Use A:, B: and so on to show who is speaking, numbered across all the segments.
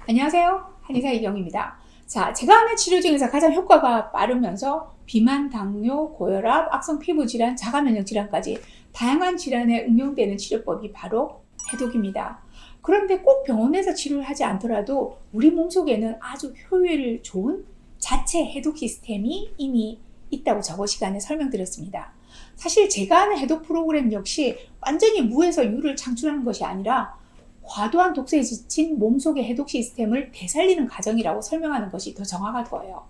A: 안녕하세요. 한의사 이경입니다. 자, 제가 하는 치료 중에서 가장 효과가 빠르면서 비만, 당뇨, 고혈압, 악성 피부 질환, 자가 면역 질환까지 다양한 질환에 응용되는 치료법이 바로 해독입니다. 그런데 꼭 병원에서 치료를 하지 않더라도 우리 몸속에는 아주 효율 좋은 자체 해독 시스템이 이미 있다고 저번 시간에 설명드렸습니다. 사실 제가 하는 해독 프로그램 역시 완전히 무에서 유를 창출하는 것이 아니라 과도한 독소에 지친 몸속의 해독 시스템을 되살리는 과정이라고 설명하는 것이 더 정확할 거예요.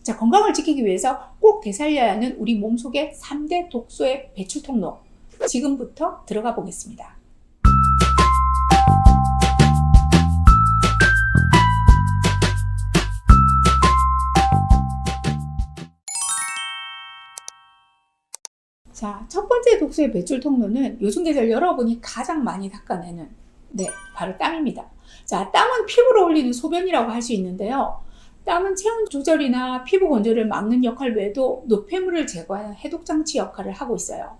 A: 자, 건강을 지키기 위해서 꼭 되살려야 하는 우리 몸속의 3대 독소의 배출 통로, 지금부터 들어가 보겠습니다. 자, 첫 번째 독소의 배출 통로는 요즘 계절 여러분이 가장 많이 닦아내는 바로 땀입니다. 자, 땀은 피부로 흘리는 소변이라고 할 수 있는데요. 땀은 체온 조절이나 피부 건조를 막는 역할 외에도 노폐물을 제거하는 해독장치 역할을 하고 있어요.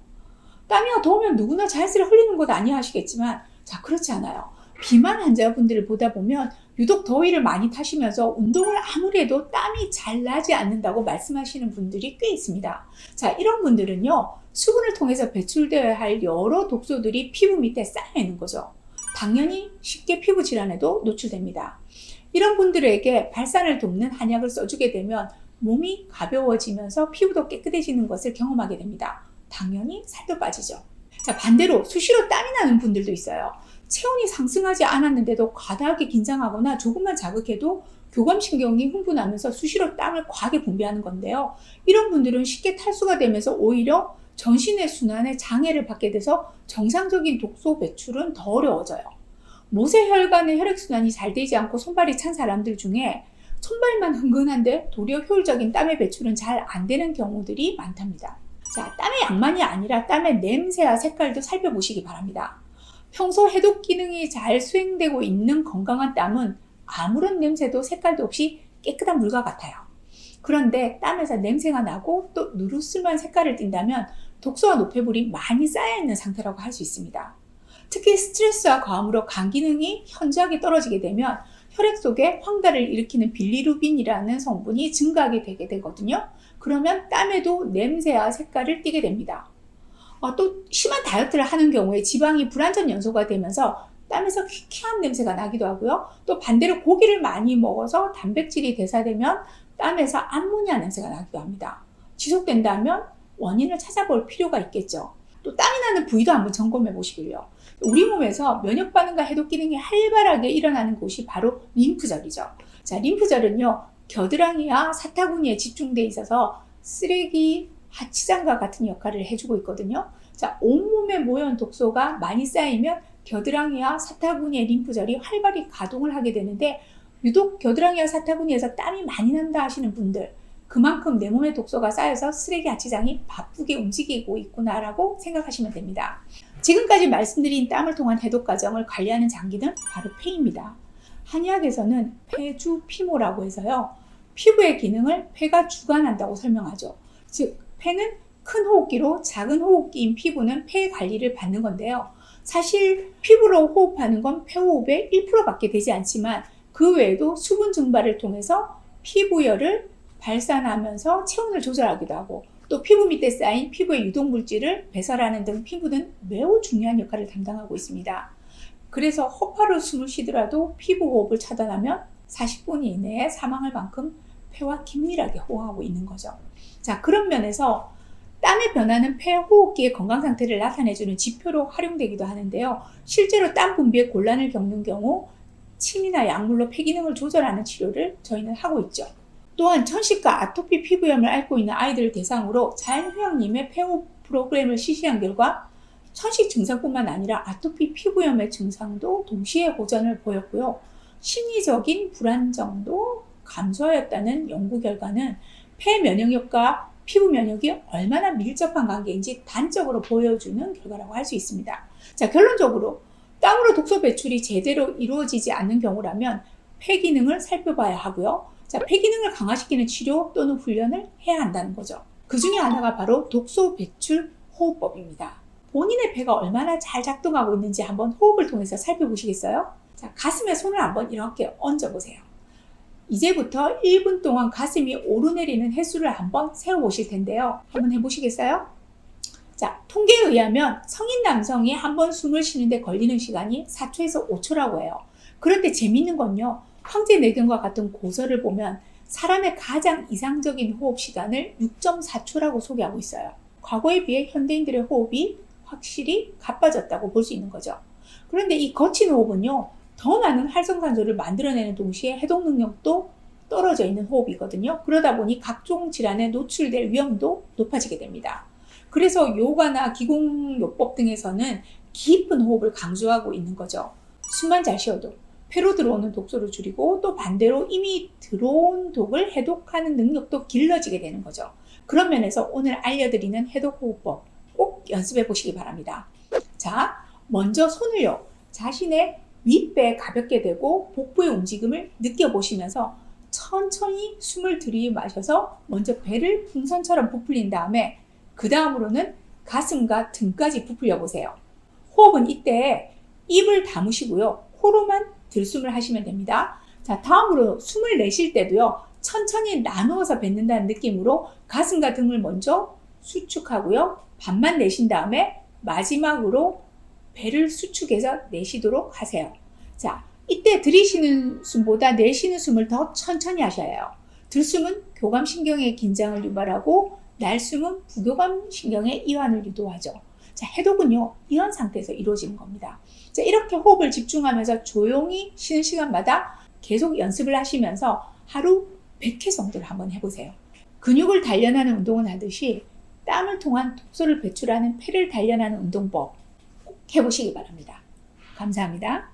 A: 땀이 더우면 누구나 자연스레 흘리는 것 아니야 하시겠지만, 자, 그렇지 않아요. 비만 환자분들을 보다 보면 유독 더위를 많이 타시면서 운동을 아무리 해도 땀이 잘 나지 않는다고 말씀하시는 분들이 꽤 있습니다. 자, 이런 분들은요, 수분을 통해서 배출되어야 할 여러 독소들이 피부 밑에 쌓여 있는 거죠. 당연히 쉽게 피부 질환에도 노출됩니다. 이런 분들에게 발산을 돕는 한약을 써주게 되면 몸이 가벼워지면서 피부도 깨끗해지는 것을 경험하게 됩니다. 당연히 살도 빠지죠. 자, 반대로 수시로 땀이 나는 분들도 있어요. 체온이 상승하지 않았는데도 과다하게 긴장하거나 조금만 자극해도 교감신경이 흥분하면서 수시로 땀을 과하게 분비하는 건데요. 이런 분들은 쉽게 탈수가 되면서 오히려 전신의 순환에 장애를 받게 돼서 정상적인 독소 배출은 더 어려워져요. 모세혈관의 혈액순환이 잘 되지 않고 손발이 찬 사람들 중에 손발만 흥건한데 도리어 효율적인 땀의 배출은 잘 안 되는 경우들이 많답니다. 자, 땀의 양만이 아니라 땀의 냄새와 색깔도 살펴보시기 바랍니다. 평소 해독 기능이 잘 수행되고 있는 건강한 땀은 아무런 냄새도 색깔도 없이 깨끗한 물과 같아요. 그런데 땀에서 냄새가 나고 또 누르스름한 색깔을 띈다면 독소와 노폐물이 많이 쌓여있는 상태라고 할 수 있습니다. 특히 스트레스와 과음으로 간 기능이 현저하게 떨어지게 되면 혈액 속에 황달을 일으키는 빌리루빈이라는 성분이 증가하게 되게 되거든요. 그러면 땀에도 냄새와 색깔을 띠게 됩니다. 또 심한 다이어트를 하는 경우에 지방이 불완전 연소가 되면서 땀에서 퀴퀴한 냄새가 나기도 하고요. 또 반대로 고기를 많이 먹어서 단백질이 대사되면 땀에서 암모니아 냄새가 나기도 합니다. 지속된다면 원인을 찾아볼 필요가 있겠죠. 또 땀이 나는 부위도 한번 점검해 보시길요. 우리 몸에서 면역 반응과 해독 기능이 활발하게 일어나는 곳이 바로 림프절이죠. 자, 림프절은요, 겨드랑이와 사타구니에 집중돼 있어서 쓰레기, 하치장과 같은 역할을 해주고 있거든요. 자, 온몸에 모여온 독소가 많이 쌓이면 겨드랑이와 사타구니의 림프절이 활발히 가동을 하게 되는데, 유독 겨드랑이와 사타구니에서 땀이 많이 난다 하시는 분들, 그만큼 내 몸에 독소가 쌓여서 쓰레기 하치장이 바쁘게 움직이고 있구나라고 생각하시면 됩니다. 지금까지 말씀드린 땀을 통한 해독 과정을 관리하는 장기는 바로 폐입니다. 한의학에서는 폐주피모라고 해서요, 피부의 기능을 폐가 주관한다고 설명하죠. 즉, 폐는 큰 호흡기로 작은 호흡기인 피부는 폐 관리를 받는 건데요. 사실 피부로 호흡하는 건 폐호흡의 1%밖에 되지 않지만 그 외에도 수분 증발을 통해서 피부열을 발산하면서 체온을 조절하기도 하고, 또 피부 밑에 쌓인 피부의 유독물질을 배설하는 등 피부는 매우 중요한 역할을 담당하고 있습니다. 그래서 허파로 숨을 쉬더라도 피부 호흡을 차단하면 40분 이내에 사망할 만큼 폐와 긴밀하게 호흡하고 있는 거죠. 자, 그런 면에서 땀의 변화는 폐 호흡기의 건강 상태를 나타내주는 지표로 활용되기도 하는데요. 실제로 땀 분비에 곤란을 겪는 경우 침이나 약물로 폐 기능을 조절하는 치료를 저희는 하고 있죠. 또한 천식과 아토피 피부염을 앓고 있는 아이들을 대상으로 자연휴양림의 폐호흡 프로그램을 실시한 결과 천식 증상뿐만 아니라 아토피 피부염의 증상도 동시에 호전을 보였고요. 심리적인 불안정도 감소하였다는 연구 결과는 폐 면역력과 피부 면역이 얼마나 밀접한 관계인지 단적으로 보여주는 결과라고 할 수 있습니다. 자, 결론적으로 땀으로 독소 배출이 제대로 이루어지지 않는 경우라면 폐 기능을 살펴봐야 하고요. 자, 폐 기능을 강화시키는 치료 또는 훈련을 해야 한다는 거죠. 그 중에 하나가 바로 독소 배출 호흡법입니다. 본인의 폐가 얼마나 잘 작동하고 있는지 한번 호흡을 통해서 살펴보시겠어요? 자, 가슴에 손을 한번 이렇게 얹어 보세요. 이제부터 1분 동안 가슴이 오르내리는 횟수를 한번 세어보실 텐데요. 한번 해보시겠어요? 자, 통계에 의하면 성인 남성이 한 번 숨을 쉬는데 걸리는 시간이 4초에서 5초라고 해요. 그런데 재밌는 건요, 황제내경과 같은 고서를 보면 사람의 가장 이상적인 호흡 시간을 6.4초라고 소개하고 있어요. 과거에 비해 현대인들의 호흡이 확실히 가빠졌다고 볼 수 있는 거죠. 그런데 이 거친 호흡은요, 더 많은 활성산소를 만들어내는 동시에 해독 능력도 떨어져 있는 호흡이거든요. 그러다 보니 각종 질환에 노출될 위험도 높아지게 됩니다. 그래서 요가나 기공요법 등에서는 깊은 호흡을 강조하고 있는 거죠. 숨만 잘 쉬어도 폐로 들어오는 독소를 줄이고 또 반대로 이미 들어온 독을 해독하는 능력도 길러지게 되는 거죠. 그런 면에서 오늘 알려드리는 해독호흡법 꼭 연습해 보시기 바랍니다. 자, 먼저 손을요, 자신의 윗배에 가볍게 대고 복부의 움직임을 느껴보시면서 천천히 숨을 들이마셔서 먼저 배를 풍선처럼 부풀린 다음에 그 다음으로는 가슴과 등까지 부풀려 보세요. 호흡은 이때 입을 다무시고요, 코로만 들숨을 하시면 됩니다. 자, 다음으로 숨을 내쉴 때도요, 천천히 나누어서 뱉는다는 느낌으로 가슴과 등을 먼저 수축하고요, 반만 내쉰 다음에 마지막으로 배를 수축해서 내쉬도록 하세요. 자, 이때 들이쉬는 숨보다 내쉬는 숨을 더 천천히 하셔야 해요. 들숨은 교감신경의 긴장을 유발하고 날숨은 부교감신경의 이완을 유도하죠. 자, 해독은요, 이런 상태에서 이루어지는 겁니다. 자, 이렇게 호흡을 집중하면서 조용히 쉬는 시간마다 계속 연습을 하시면서 하루 100회 정도를 한번 해보세요. 근육을 단련하는 운동은 하듯이 땀을 통한 독소를 배출하는 폐를 단련하는 운동법 꼭 해보시기 바랍니다. 감사합니다.